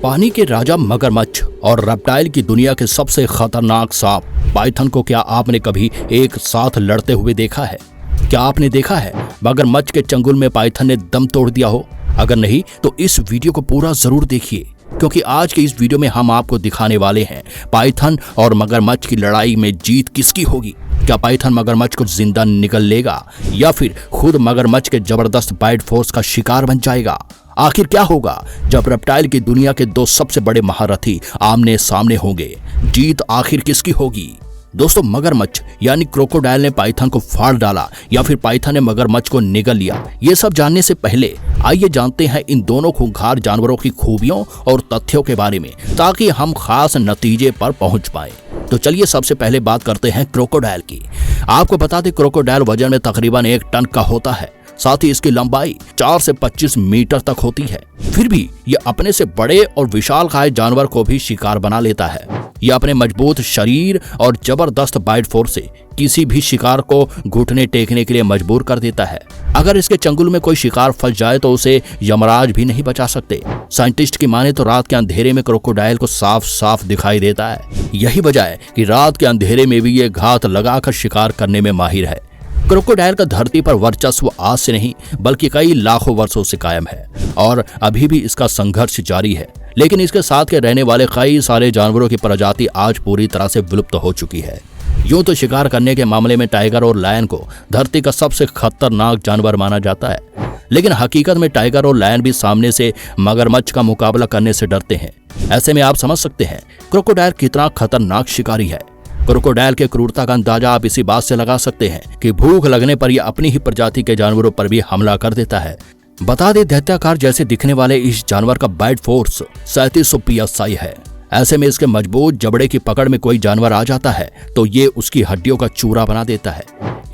पानी के राजा मगरमच्छ और रेप्टाइल की दुनिया के सबसे खतरनाक सांप पाइथन को क्या आपने कभी एक साथ लड़ते हुए देखा है? क्या आपने देखा है मगरमच्छ के चंगुल में पाइथन ने दम तोड़ दिया हो? अगर नहीं तो इस वीडियो को पूरा जरूर देखिए, क्योंकि आज के इस वीडियो में हम आपको दिखाने वाले हैं पाइथन और मगरमच्छ की लड़ाई में जीत किसकी होगी। क्या पाइथन मगरमच्छ को जिंदा निगल लेगा या फिर खुद मगरमच्छ के जबरदस्त बाइट फोर्स का शिकार बन जाएगा? आखिर क्या होगा जब रेप्टाइल की दुनिया के दो सबसे बड़े महारथी आमने सामने होंगे? जीत आखिर किसकी होगी? दोस्तों, मगरमच्छ यानी क्रोकोडाइल ने पाइथन को फाड़ डाला या फिर पाइथन ने मगरमच्छ को निगल लिया, ये सब जानने से पहले आइए जानते हैं इन दोनों खूंखार जानवरों की खूबियों और तथ्यों के बारे में, ताकि हम खास नतीजे पर पहुंच पाए। तो चलिए सबसे पहले बात करते हैं क्रोकोडाइल की। आपको बता दें, क्रोकोडाइल वजन में तकरीबन 1 टन का होता है। साथ ही इसकी लंबाई 4 से 25 मीटर तक होती है। फिर भी यह अपने से बड़े और विशालकाय जानवर को भी शिकार बना लेता है। यह अपने मजबूत शरीर और जबरदस्त बाइट फोर्स से किसी भी शिकार को घुटने टेकने के लिए मजबूर कर देता है। अगर इसके चंगुल में कोई शिकार फंस जाए तो उसे यमराज भी नहीं बचा सकते। साइंटिस्ट की माने तो रात के अंधेरे में क्रोकोडाइल को साफ साफ दिखाई देता है। यही वजह है कि रात के अंधेरे में भी ये घात लगाकर शिकार करने में माहिर है। क्रोकोडाइल का धरती पर वर्चस्व आज से नहीं बल्कि कई लाखों वर्षों से कायम है और अभी भी इसका संघर्ष जारी है। लेकिन इसके साथ के रहने वाले कई सारे जानवरों की प्रजाति आज पूरी तरह से विलुप्त हो चुकी है। यूं तो शिकार करने के मामले में टाइगर और लायन को धरती का सबसे खतरनाक जानवर माना जाता है, लेकिन हकीकत में टाइगर और लायन भी सामने से मगरमच्छ का मुकाबला करने से डरते हैं। ऐसे में आप समझ सकते हैं क्रोकोडाइल कितना खतरनाक शिकारी है। क्रोकोडाइल के क्रूरता का अंदाजा आप इसी बात से लगा सकते हैं कि भूख लगने पर यह अपनी ही प्रजाति के जानवरों पर भी हमला कर देता है। बता दें, दैत्याकार जैसे दिखने वाले इस जानवर का बाइट फोर्स 3700 PSI है। ऐसे में इसके मजबूत जबड़े की पकड़ में कोई जानवर आ जाता है तो ये उसकी हड्डियों का चूरा बना देता है।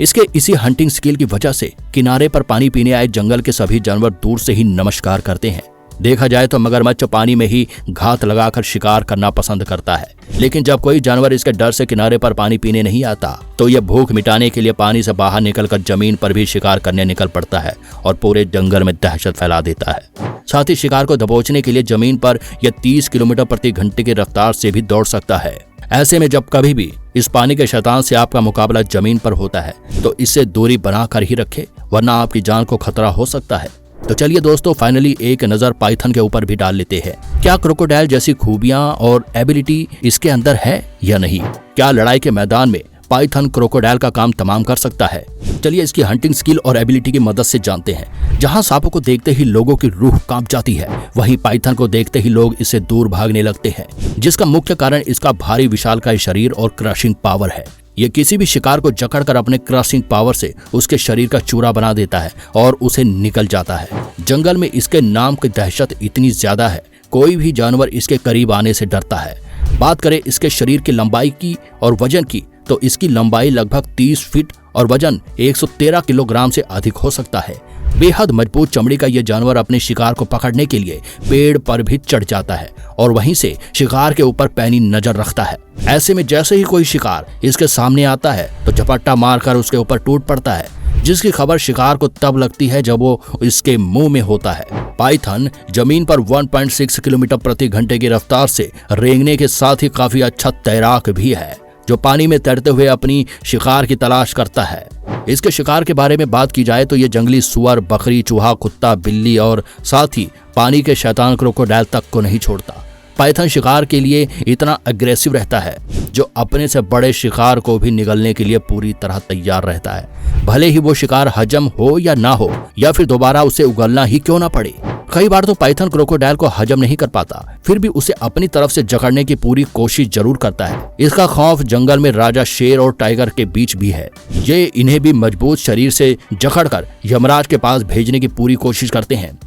इसके इसी हंटिंग स्किल की वजह से किनारे पर पानी पीने आए जंगल के सभी जानवर दूर से ही नमस्कार करते हैं। देखा जाए तो मगरमच्छ पानी में ही घात लगाकर शिकार करना पसंद करता है, लेकिन जब कोई जानवर इसके डर से किनारे पर पानी पीने नहीं आता तो यह भूख मिटाने के लिए पानी से बाहर निकलकर जमीन पर भी शिकार करने निकल पड़ता है और पूरे जंगल में दहशत फैला देता है। साथ ही शिकार को दबोचने के लिए जमीन पर यह 30 किलोमीटर प्रति घंटे की रफ्तार से भी दौड़ सकता है। ऐसे में जब कभी भी इस पानी के शैतान से आपका मुकाबला जमीन पर होता है तो इससे दूरी बनाकर ही रखे, वरना आपकी जान को खतरा हो सकता है। तो चलिए दोस्तों, फाइनली एक नजर पाइथन के ऊपर भी डाल लेते हैं। क्या क्रोकोडाइल जैसी खूबियां और एबिलिटी इसके अंदर है या नहीं? क्या लड़ाई के मैदान में पाइथन क्रोकोडाइल का काम तमाम कर सकता है? चलिए इसकी हंटिंग स्किल और एबिलिटी की मदद से जानते हैं। जहां सांपों को देखते ही लोगों की रूह कांप जाती है, वहीं पाइथन को देखते ही लोग इससे दूर भागने लगते हैं, जिसका मुख्य कारण इसका भारी विशालकाय शरीर और क्रशिंग पावर है। ये किसी भी शिकार को जकड़कर अपने क्रशिंग पावर से उसके शरीर का चूरा बना देता है और उसे निकल जाता है। जंगल में इसके नाम की दहशत इतनी ज्यादा है, कोई भी जानवर इसके करीब आने से डरता है। बात करें इसके शरीर की लंबाई की और वजन की, तो इसकी लंबाई लगभग 30 फीट और वजन 113 किलोग्राम से अधिक हो सकता है। बेहद मजबूत चमड़ी का यह जानवर अपने शिकार को पकड़ने के लिए पेड़ पर भी चढ़ जाता है और वहीं से शिकार के ऊपर पैनी नजर रखता है। ऐसे में जैसे ही कोई शिकार इसके सामने आता है तो झपट्टा मारकर उसके ऊपर टूट पड़ता है, जिसकी खबर शिकार को तब लगती है जब वो इसके मुंह में होता है। पाइथन जमीन पर 1.6 किलोमीटर प्रति घंटे की रफ्तार से रेंगने के साथ ही काफी अच्छा तैराक भी है, जो पानी में तैरते हुए अपनी शिकार की तलाश करता है। इसके शिकार के बारे में बात की जाए तो ये जंगली सुअर, बकरी, चूहा, कुत्ता, बिल्ली और साथ ही पानी के शैतान क्रोकोडाइल तक को नहीं छोड़ता। पाइथन शिकार के लिए इतना अग्रेसिव रहता है जो अपने से बड़े शिकार को भी निगलने के लिए पूरी तरह तैयार रहता है, भले ही वो शिकार हजम हो या ना हो या फिर दोबारा उसे उगलना ही क्यों ना पड़े। कई बार तो पाइथन क्रोकोडाइल को हजम नहीं कर पाता, फिर भी उसे अपनी तरफ से जकड़ने की पूरी कोशिश जरूर करता है। इसका खौफ जंगल में राजा शेर और टाइगर के बीच भी है। ये इन्हें भी मजबूत शरीर से जकड़कर यमराज के पास भेजने की पूरी कोशिश करते हैं।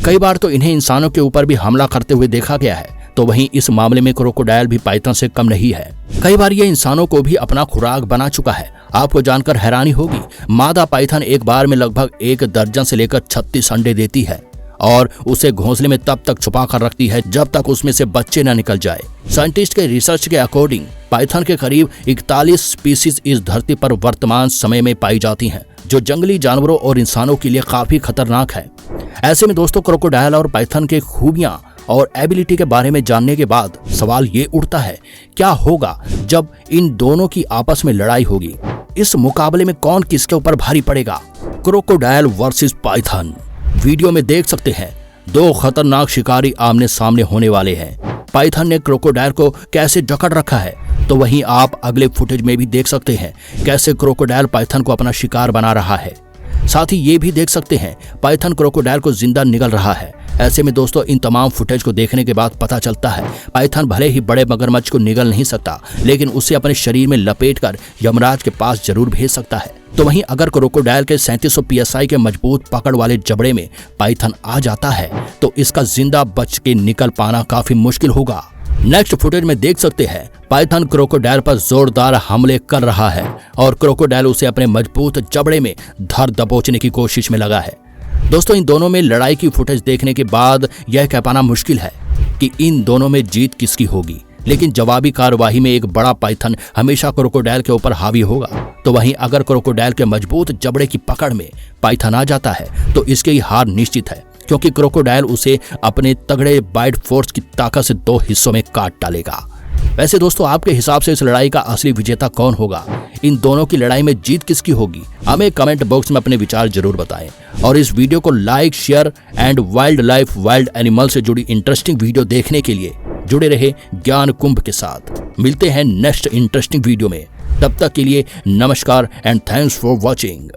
कई बार तो इन्हें इंसानों के ऊपर भी हमला करते हुए देखा गया है, तो वहीं इस मामले में क्रोकोडाइल भी पाइथन से कम नहीं है। कई बार ये इंसानों को भी अपना खुराक बना चुका है। आपको जानकर हैरानी होगी, मादा पाइथन एक बार में लगभग 1 दर्जन से लेकर 36 अंडे देती है और उसे घोंसले में तब तक छुपा कर रखती है जब तक उसमें से बच्चे न निकल जाए। साइंटिस्ट के रिसर्च के अकॉर्डिंग पाइथन के करीब 41 स्पीसीज इस धरती पर वर्तमान समय में पाई जाती हैं, जो जंगली जानवरों और इंसानों के लिए काफी खतरनाक है। ऐसे में दोस्तों क्रोकोडाइल और पाइथन के खूबियां और एबिलिटी के बारे में जानने के बाद सवाल ये उठता है, क्या होगा जब इन दोनों की आपस में लड़ाई होगी? इस मुकाबले में कौन किसके ऊपर भारी पड़ेगा? Crocodile versus Python. वीडियो में देख सकते हैं दो खतरनाक शिकारी आमने सामने होने वाले हैं। पाइथन ने क्रोकोडाइल को कैसे जकड़ रखा है, तो वहीं आप अगले फुटेज में भी देख सकते हैं कैसे क्रोकोडाइल पाइथन को अपना शिकार बना रहा है। साथ ही ये भी देख सकते हैं पाइथन क्रोकोडाइल को जिंदा निगल रहा है। ऐसे में दोस्तों इन तमाम फुटेज को देखने के बाद पता चलता है पाइथन भले ही बड़े मगरमच्छ को निगल नहीं सकता, लेकिन उसे अपने शरीर में लपेटकर यमराज के पास जरूर भेज सकता है। तो वहीं अगर क्रोकोडाइल के 3700 PSI के मजबूत पकड़ वाले जबड़े में पाइथन आ जाता है तो इसका जिंदा बच के निकल पाना काफी मुश्किल होगा। नेक्स्ट फुटेज में देख सकते हैं पाइथन क्रोकोडाइल पर जोरदार हमले कर रहा है और क्रोकोडाइल उसे अपने मजबूत जबड़े में धर दबोचने की कोशिश में लगा है। दोस्तों इन दोनों में लड़ाई की फुटेज देखने के बाद यह कह पाना मुश्किल है कि इन दोनों में जीत किसकी होगी, लेकिन जवाबी कार्यवाही में एक बड़ा पाइथन हमेशा क्रोकोडाइल के ऊपर हावी होगा। तो वहीं अगर क्रोकोडाइल के मजबूत जबड़े की पकड़ में पाइथन आ जाता है तो इसकी हार निश्चित है, क्योंकि क्रोकोडाइल उसे अपने तगड़े बाइट फोर्स की ताकत से 2 हिस्सों में काट डालेगा। वैसे दोस्तों आपके हिसाब से इस लड़ाई का असली विजेता कौन होगा? इन दोनों की लड़ाई में जीत किसकी होगी? हमें कमेंट बॉक्स में अपने विचार जरूर बताएं और इस वीडियो को like, share and wild life wild animal से जुड़ी इंटरेस्टिंग वीडियो देखने के लिए जुड़े रहे ज्ञान कुंभ के साथ। मिलते हैं नेक्स्ट इंटरेस्टिंग वीडियो में, तब तक के लिए नमस्कार एंड थैंक्स फॉर वॉचिंग।